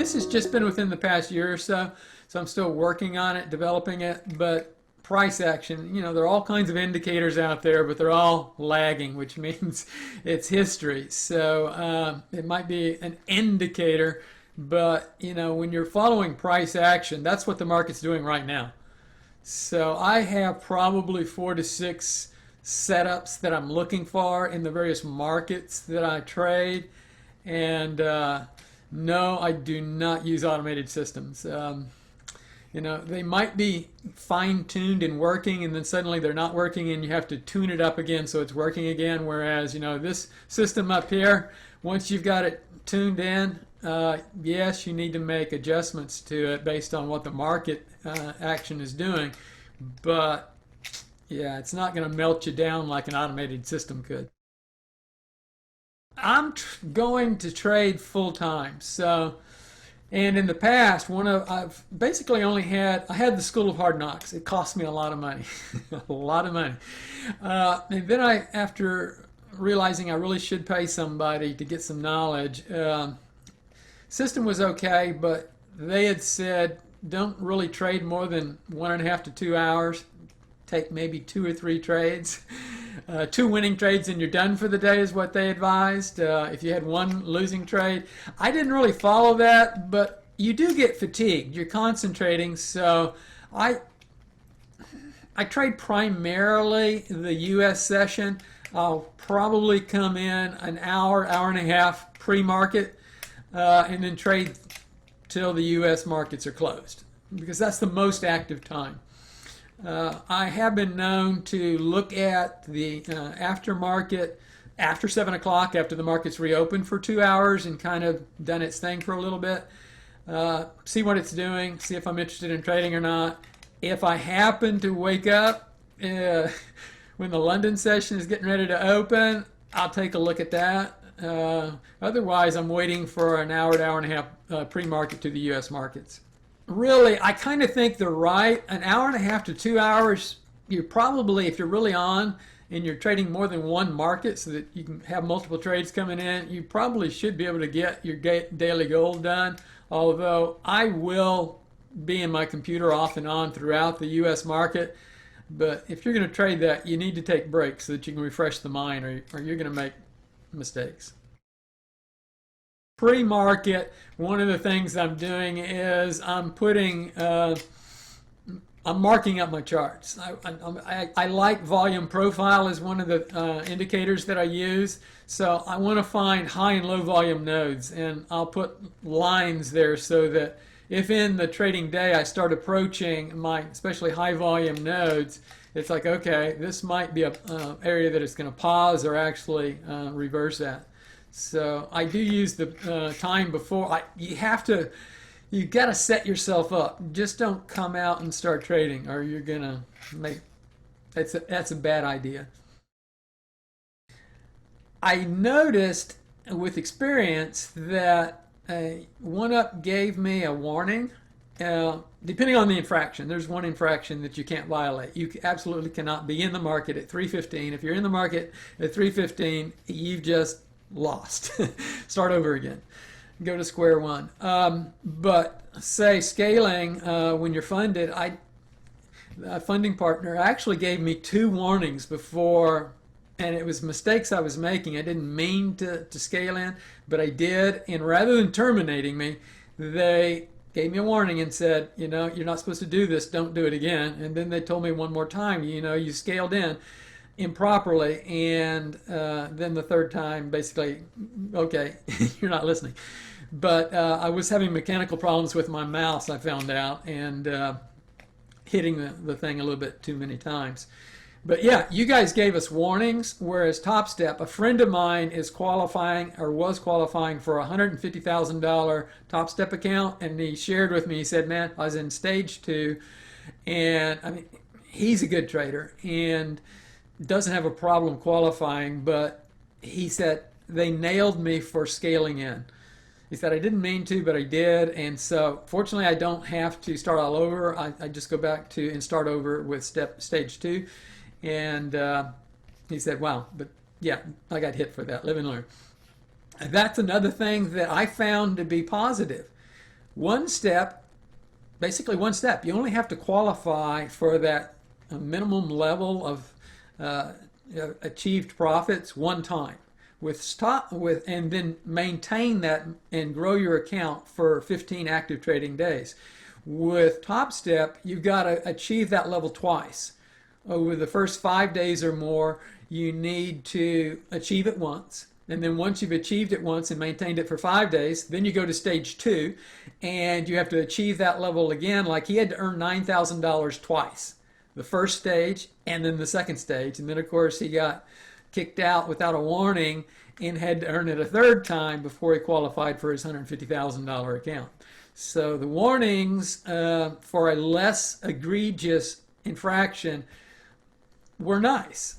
This has just been within the past year or so, so I'm still working on it, developing it, but price action, there are all kinds of indicators out there, but they're all lagging, which means it's history. So it might be an indicator, but when you're following price action, that's what the market's doing right now. So I have probably 4 to 6 setups that I'm looking for in the various markets that I trade. And no, I do not use automated systems. They might be fine-tuned and working, and then suddenly they're not working, and you have to tune it up again so it's working again. Whereas, this system up here, once you've got it tuned in, yes, you need to make adjustments to it based on what the market action is doing. But yeah, it's not going to melt you down like an automated system could. I'm going to trade full time. So, and in the past, I've basically only I had the School of Hard Knocks. It cost me a lot of money, a lot of money. And then after realizing I really should pay somebody to get some knowledge, system was okay, but they had said don't really trade more than 1.5 to 2 hours. Take maybe 2 or 3 trades. 2 winning trades and you're done for the day is what they advised. If you had 1 losing trade, I didn't really follow that, but you do get fatigued. You're concentrating, so I trade primarily the U.S. session. I'll probably come in an hour, hour and a half pre-market, and then trade till the U.S. markets are closed, because that's the most active time. I have been known to look at the aftermarket after 7 o'clock, after the market's reopened for 2 hours and kind of done its thing for a little bit. See what it's doing, see if I'm interested in trading or not. If I happen to wake up when the London session is getting ready to open, I'll take a look at that. Otherwise, I'm waiting for an hour to hour and a half pre-market to the U.S. markets. Really, I kind of think they're right. An hour and a half to 2 hours, you're probably, if you're really on and you're trading more than one market so that you can have multiple trades coming in, you probably should be able to get your daily goal done. Although I will be in my computer off and on throughout the U.S. market. But if you're going to trade that, you need to take breaks so that you can refresh the mind, or you're going to make mistakes. Pre-market, one of the things I'm doing is I'm marking up my charts. I like volume profile as one of the indicators that I use. So I want to find high and low volume nodes, and I'll put lines there so that if in the trading day I start approaching my especially high volume nodes, it's like, okay, this might be an area that it's going to pause or actually reverse at. So I do use the time before. You got to set yourself up. Just don't come out and start trading, or you're gonna make that's a bad idea. I noticed with experience that OneUp gave me a warning. Depending on the infraction, there's one infraction that you can't violate. You absolutely cannot be in the market at 3:15. If you're in the market at 3:15, you've just lost. Start over again. Go to square one. But say scaling, when you're funded, a funding partner actually gave me 2 warnings before, and it was mistakes I was making. I didn't mean to scale in, but I did. And rather than terminating me, they gave me a warning and said, you're not supposed to do this. Don't do it again. And then they told me one more time, you scaled in improperly, and then the third time, basically, okay, you're not listening. But I was having mechanical problems with my mouse, I found out, and hitting the thing a little bit too many times. But yeah, you guys gave us warnings, whereas TopStep, a friend of mine is qualifying, or was qualifying, for a $150,000 TopStep account, and he shared with me, he said, man, I was in stage 2, and I mean, he's a good trader, and doesn't have a problem qualifying, but he said they nailed me for scaling in. He said I didn't mean to, but I did, and so fortunately I don't have to start all over. I just go back to and start over with stage 2, and he said, wow, but yeah, I got hit for that. Live and learn. And that's another thing that I found to be positive. OneStep, basically OneStep, you only have to qualify for that minimum level of achieved profits one time and then maintain that and grow your account for 15 active trading days. With TopStep, you've got to achieve that level twice. Over the first 5 days or more, you need to achieve it once. And then once you've achieved it once and maintained it for 5 days, then you go to stage 2 and you have to achieve that level again. Like he had to earn $9,000 twice. The first stage and then the second stage. And then of course he got kicked out without a warning and had to earn it a third time before he qualified for his $150,000 account. So the warnings for a less egregious infraction were nice.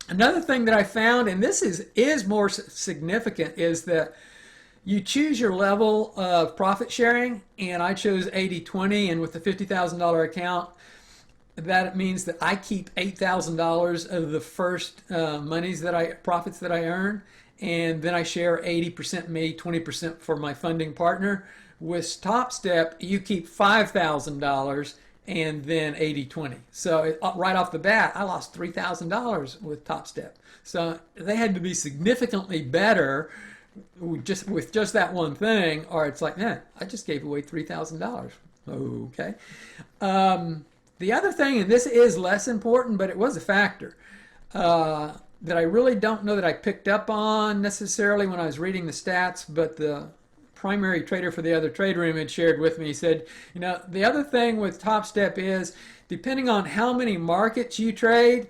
Another thing that I found, and this is more significant, is that you choose your level of profit sharing, and I chose 80-20, and with the $50,000 account, that means that I keep $8,000 of the first profits that I earn, and then I share 80% me, 20% for my funding partner. With TopStep, you keep $5,000 and then 80-20. So right off the bat, I lost $3,000 with TopStep. So they had to be significantly better with just that one thing, or it's like, man, I just gave away $3,000. Okay. The other thing, and this is less important, but it was a factor, that I really don't know that I picked up on necessarily when I was reading the stats, but the primary trader for the other trade room had shared with me. He said, the other thing with TopStep is, depending on how many markets you trade,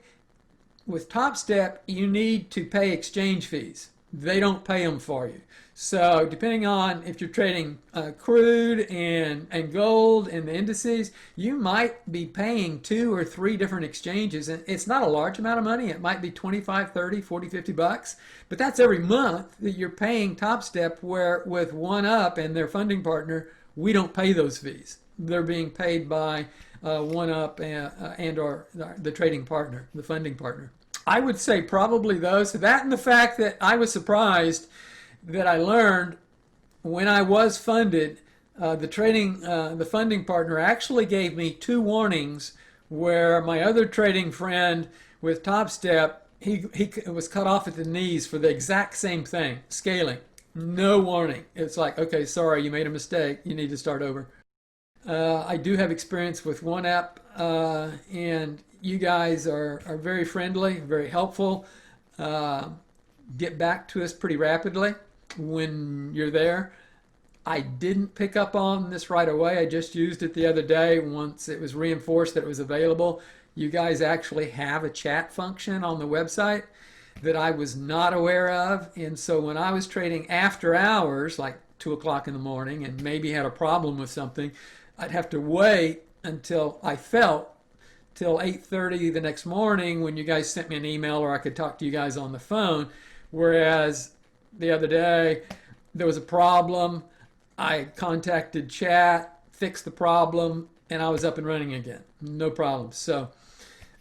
with TopStep, you need to pay exchange fees. They don't pay them for you. So depending on if you're trading crude and gold and the indices, you might be paying 2 or 3 different exchanges. And it's not a large amount of money. It might be 25, 30, 40, 50 bucks. But that's every month that you're paying TopStep, where with OneUp and their funding partner, we don't pay those fees. They're being paid by OneUp and or the trading partner, the funding partner. I would say probably those. That and the fact that I was surprised that I learned when I was funded, the funding partner actually gave me 2 warnings where my other trading friend with TopStep, he was cut off at the knees for the exact same thing, scaling. No warning. It's like, okay, sorry, you made a mistake. You need to start over. I do have experience with OneUp, and you guys are very friendly, very helpful. Get back to us pretty rapidly when you're there. I didn't pick up on this right away. I just used it the other day once it was reinforced that it was available. You guys actually have a chat function on the website that I was not aware of. And so when I was trading after hours, like 2 o'clock in the morning, and maybe had a problem with something, I'd have to wait until I felt till 8:30 the next morning when you guys sent me an email, or I could talk to you guys on the phone. Whereas the other day there was a problem, I contacted chat, fixed the problem, and I was up and running again. No problem. So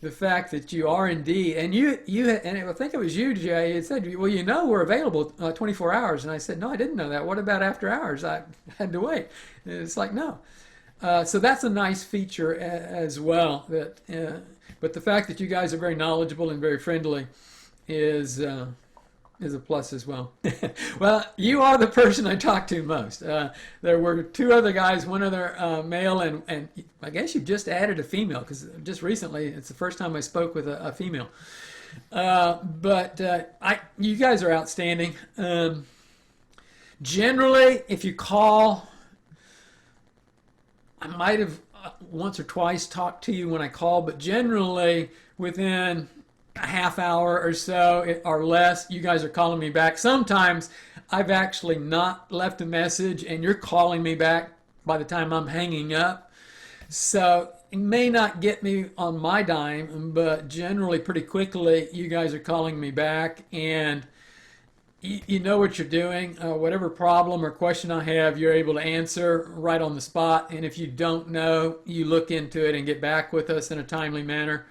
the fact that you are indeed, and I think it was you, Jay, it said, well, we're available 24 hours. And I said, no, I didn't know that. What about after hours? I had to wait. And it's like, no. So that's a nice feature as well. But the fact that you guys are very knowledgeable and very friendly is a plus as well. Well, you are the person I talk to most. There were 2 other guys, one other male, and I guess you just added a female, because just recently it's the first time I spoke with a female. You guys are outstanding. Generally, if you call, I might have once or twice talked to you when I call, but generally within a half hour or so or less, you guys are calling me back. Sometimes I've actually not left a message and you're calling me back by the time I'm hanging up. So it may not get me on my dime, but generally pretty quickly you guys are calling me back, and you know what you're doing. Whatever problem or question I have, you're able to answer right on the spot. And if you don't know, you look into it and get back with us in a timely manner.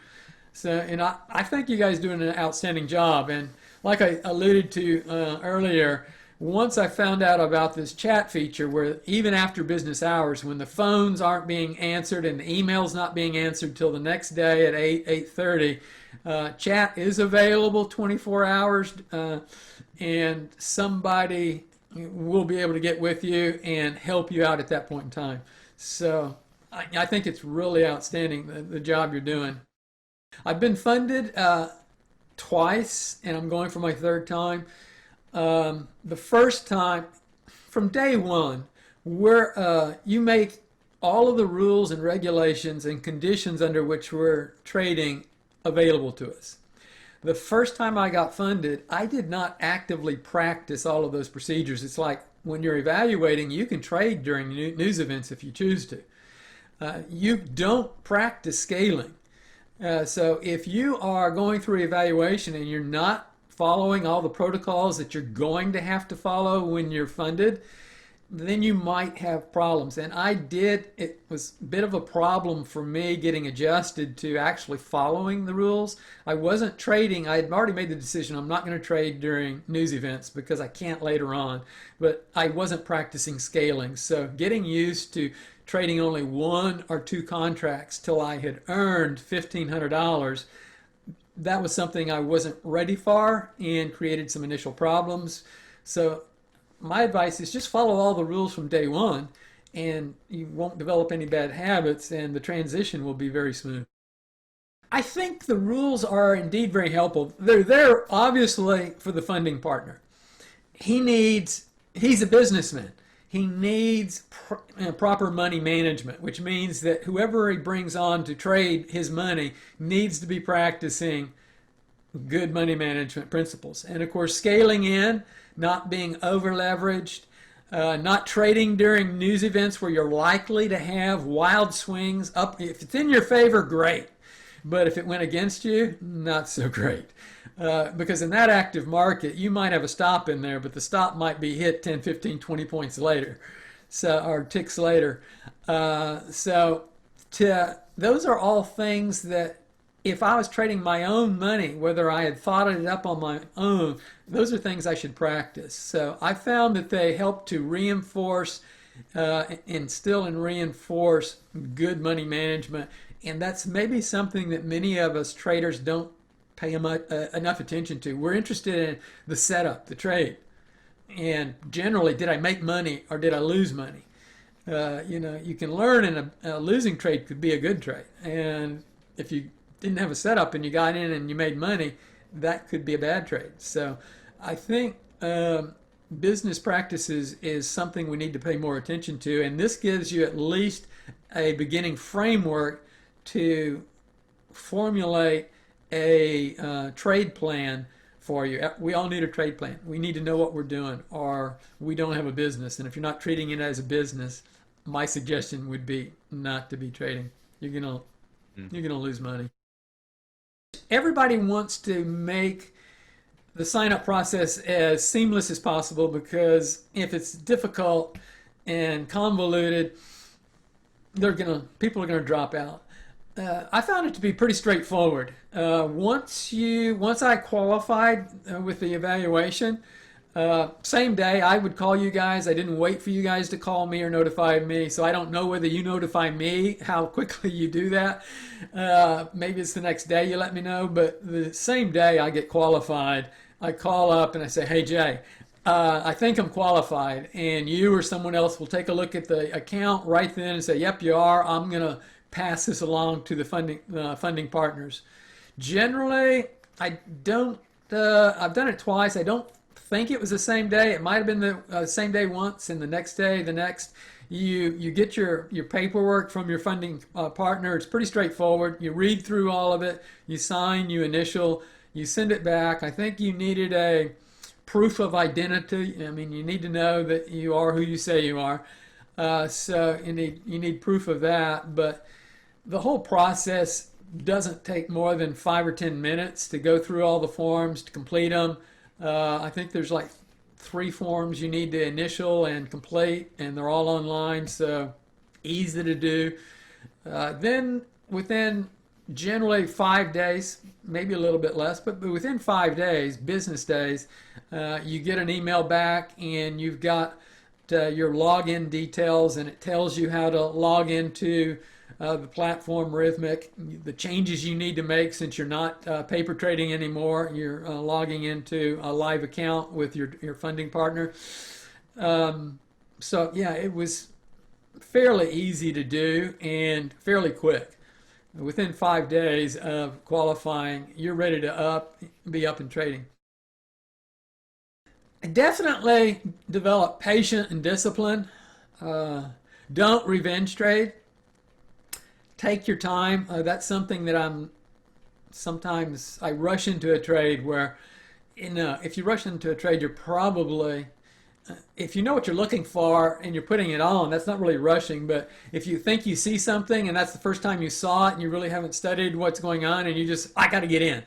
So, and I think you guys are doing an outstanding job. And like I alluded to earlier, once I found out about this chat feature where even after business hours, when the phones aren't being answered and the emails not being answered till the next day at 8:30, chat is available 24 hours, and somebody will be able to get with you and help you out at that point in time. So I think it's really outstanding, the job you're doing. I've been funded twice, and I'm going for my third time. The first time, from day one, where you make all of the rules and regulations and conditions under which we're trading available to us. The first time I got funded, I did not actively practice all of those procedures. It's like when you're evaluating, you can trade during news events if you choose to. You don't practice scaling. So if you are going through evaluation and you're not following all the protocols that you're going to have to follow when you're funded, then you might have problems. And I did. It was a bit of a problem for me getting adjusted to actually following the rules. I wasn't trading. I had already made the decision I'm not going to trade during news events because I can't later on. But I wasn't practicing scaling. So getting used to trading only 1 or 2 contracts till I had earned $1,500, that was something I wasn't ready for and created some initial problems. So my advice is just follow all the rules from day one, and you won't develop any bad habits, and the transition will be very smooth. I think the rules are indeed very helpful. They're there obviously for the funding partner. He's a businessman. He needs proper money management, which means that whoever he brings on to trade his money needs to be practicing good money management principles. And of course, scaling in, not being over leveraged, not trading during news events where you're likely to have wild swings up. If it's in your favor, great. But if it went against you, not so great. Because in that active market, you might have a stop in there, but the stop might be hit 10, 15, 20 points later, or ticks later. Those are all things that if I was trading my own money, whether I had thought it up on my own, those are things I should practice. So I found that they help to reinforce, instill and reinforce good money management. And that's maybe something that many of us traders don't pay enough attention to. We're interested in the setup, the trade. And generally, did I make money or did I lose money? You can learn in a losing trade could be a good trade. And if you didn't have a setup and you got in and you made money, that could be a bad trade. So I think business practices is something we need to pay more attention to. And this gives you at least a beginning framework to formulate a trade plan for you. We all need a trade plan. We need to know what we're doing, or we don't have a business. And if you're not treating it as a business, my suggestion would be not to be trading. You're gonna lose money. Everybody wants to make the sign-up process as seamless as possible, because if it's difficult and convoluted, people are gonna drop out. I found it to be pretty straightforward. Once I qualified with the evaluation, same day I would call you guys. I didn't wait for you guys to call me or notify me, so I don't know whether you notify me, how quickly you do that. Maybe it's the next day you let me know, but the same day I get qualified, I call up and I say, hey Jay, I think I'm qualified, and you or someone else will take a look at the account right then and say, yep, you are. I'm going to pass this along to the funding partners. Generally, I don't. I've done it twice. I don't think it was the same day. It might have been the same day once, and the next day, the next. You get your paperwork from your funding partner. It's pretty straightforward. You read through all of it. You sign. You initial. You send it back. I think you needed a proof of identity. I mean, you need to know that you are who you say you are. So you need proof of that, but the whole process doesn't take more than 5 or 10 minutes to go through all the forms, to complete them. I think there's like 3 forms you need to initial and complete, and they're all online, so easy to do. Then within generally 5 days, maybe a little bit less, but within 5 days, business days, you get an email back and you've got your login details, and it tells you how to log into the platform Rhythmic, the changes you need to make since you're not paper trading anymore. You're logging into a live account with your funding partner. So yeah, it was fairly easy to do and fairly quick. Within 5 days of qualifying, you're ready to be up and trading. Definitely develop patience and discipline. Don't revenge trade. Take your time. That's something that sometimes I rush into a trade where, if you rush into a trade, you're probably, if you know what you're looking for and you're putting it on, that's not really rushing. But if you think you see something and that's the first time you saw it and you really haven't studied what's going on and I got to get in.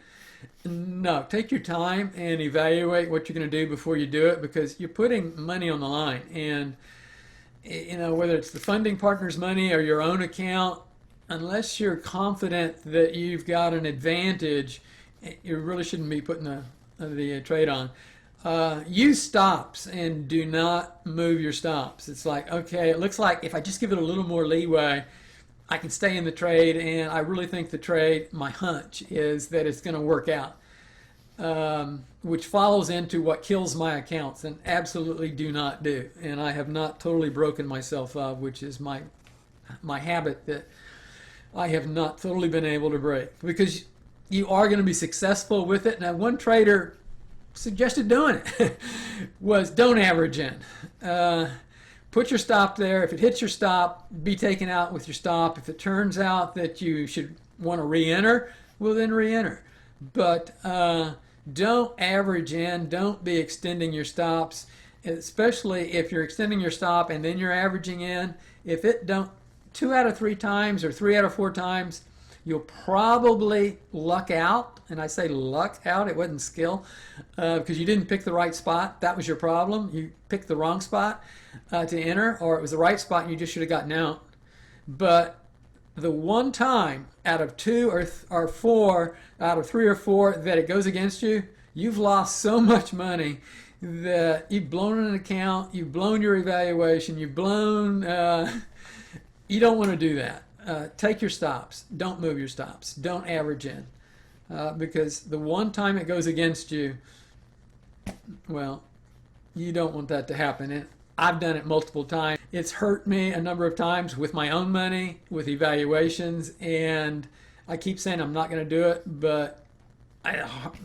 No, take your time and evaluate what you're going to do before you do it, because you're putting money on the line. And whether it's the funding partner's money or your own account, unless you're confident that you've got an advantage, you really shouldn't be putting the trade on. Use stops and do not move your stops. It's like, okay, it looks like if I just give it a little more leeway, I can stay in the trade, and I really think the trade, my hunch is that it's going to work out, which follows into what kills my accounts, and absolutely do not do. And I have not totally broken myself of, which is my habit that I have not totally been able to break, because you are going to be successful with it. Now, one trader suggested doing it was don't average in. Put your stop there. If it hits your stop, be taken out with your stop. If it turns out that you should want to re-enter, well then re-enter. But don't average in. Don't be extending your stops, especially if you're extending your stop and then you're averaging in. If it don't 2 out of 3 times or 3 out of 4 times, you'll probably luck out. And I say luck out, it wasn't skill, because you didn't pick the right spot. That was your problem. You picked the wrong spot to enter, or it was the right spot and you just should have gotten out. But the one time out of 2 or 4, out of 3 or 4 that it goes against you, you've lost so much money that you've blown an account, you've blown your evaluation, you've blown, you don't want to do that. Take your stops. Don't move your stops. Don't average in. Because the one time it goes against you, well, you don't want that to happen. And I've done it multiple times. It's hurt me a number of times with my own money, with evaluations, and I keep saying I'm not going to do it, but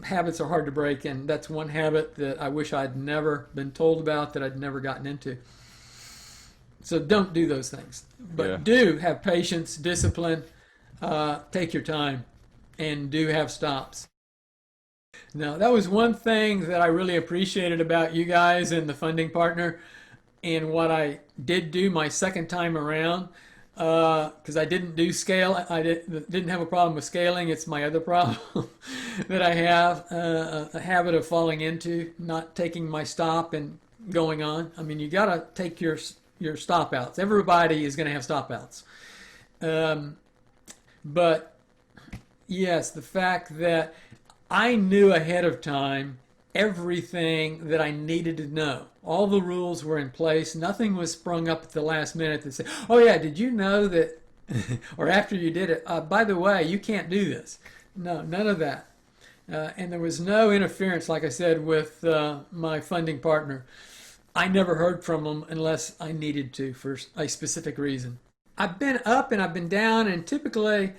habits are hard to break, and that's one habit that I wish I'd never been told about, that I'd never gotten into. So don't do those things. But do have patience, discipline, take your time, and do have stops. Now, that was one thing that I really appreciated about you guys and the funding partner, and what I did do my second time around, because I didn't do scale. I didn't have a problem with scaling. It's my other problem that I have, a habit of falling into, not taking my stop and going on. I mean, you got to take your stop outs. Everybody is going to have stop outs. But yes, the fact that I knew ahead of time everything that I needed to know. All the rules were in place. Nothing was sprung up at the last minute that said, oh yeah, did you know that, or after you did it, by the way, you can't do this. No, none of that. And there was no interference, like I said, with my funding partner. I never heard from them unless I needed to for a specific reason. I've been up and I've been down, and typically,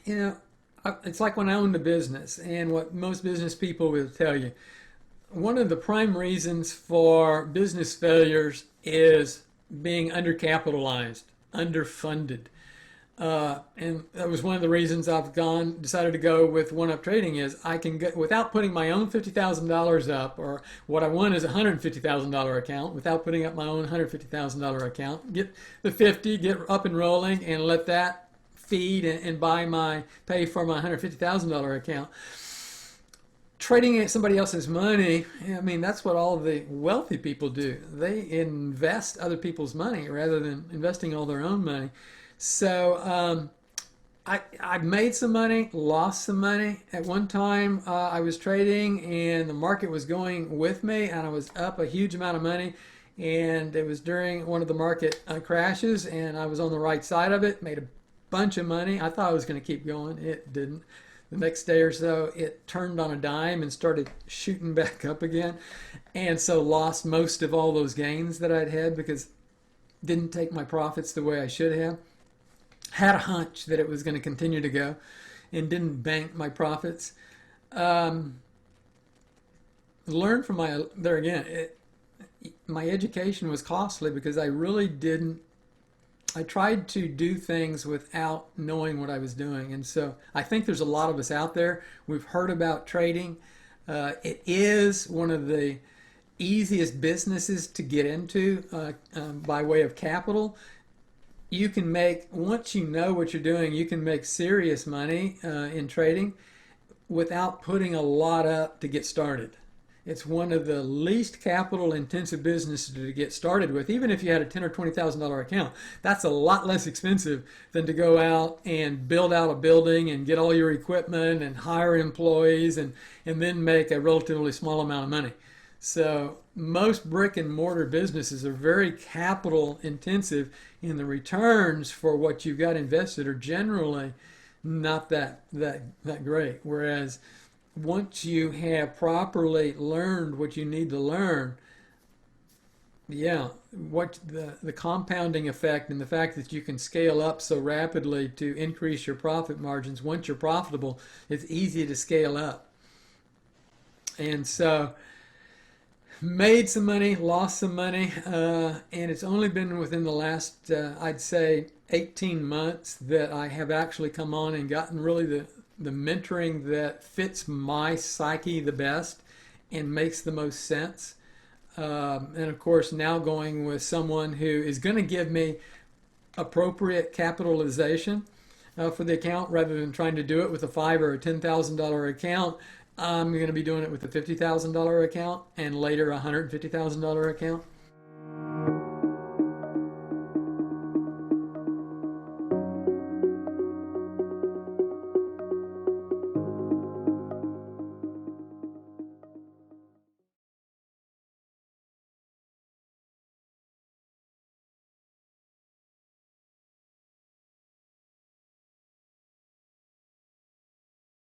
it's like when I owned a business, and what most business people will tell you, one of the prime reasons for business failures is being undercapitalized, underfunded. And that was one of the reasons I've decided to go with OneUp Trading, is I can get, without putting my own $50,000 up, or what I want is a $150,000 account, without putting up my own $150,000 account, get the 50, get up and rolling, and let that feed and pay for my $150,000 account. Trading somebody else's money, I mean, that's what all the wealthy people do. They invest other people's money rather than investing all their own money. So I made some money, lost some money. At one time, I was trading and the market was going with me, and I was up a huge amount of money. And it was during one of the market crashes, and I was on the right side of it, made a bunch of money. I thought I was going to keep going. It didn't. The next day or so, it turned on a dime and started shooting back up again. And so lost most of all those gains that I'd had because didn't take my profits the way I should have. Had a hunch that it was going to continue to go and didn't bank my profits. Learned from there again, my education was costly because I really didn't. I tried to do things without knowing what I was doing. And so I think there's a lot of us out there. We've heard about trading. It is one of the easiest businesses to get into by way of capital. You can make, once you know what you're doing, you can make serious money in trading without putting a lot up to get started. It's one of the least capital intensive businesses to get started with. Even if you had a $10,000 or $20,000 account, that's a lot less expensive than to go out and build out a building and get all your equipment and hire employees and then make a relatively small amount of money. So most brick and mortar businesses are very capital intensive, and the returns for what you've got invested are generally not that great. Whereas once you have properly learned what you need to learn, what the compounding effect and the fact that you can scale up so rapidly to increase your profit margins, once you're profitable, it's easy to scale up. And so made some money, lost some money, and it's only been within the last, I'd say, 18 months that I have actually come on and gotten really the mentoring that fits my psyche the best and makes the most sense. And of course, now going with someone who is going to give me appropriate capitalization for the account rather than trying to do it with a $5,000 or a $10,000 account. I'm going to be doing it with a $50,000 account and later a $150,000 account.